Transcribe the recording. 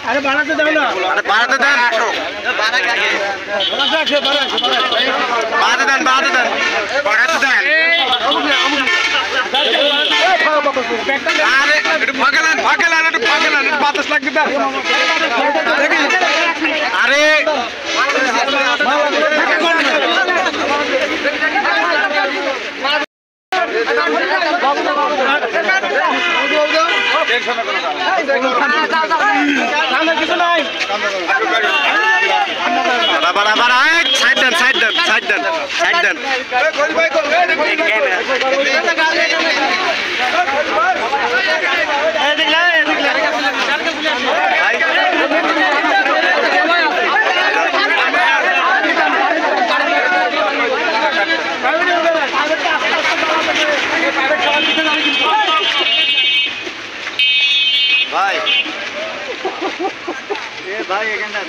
আরে বাড়াতে দাও না, আরে বাড়াতে দেন, বাড়াতে দেন, বাড়াতে দেন, বাড়াতে দেন। আরে একটু ফাঁকেলেন, ফাঁকেলেন, একটু ফাঁকেলেন, একটু বাতাস লাগবে দেন। আরে কিছু নাই। সাইড দেন, সাইড দেন, সাইড দেন, সাইড দেন। ভাই, ভাই এখানে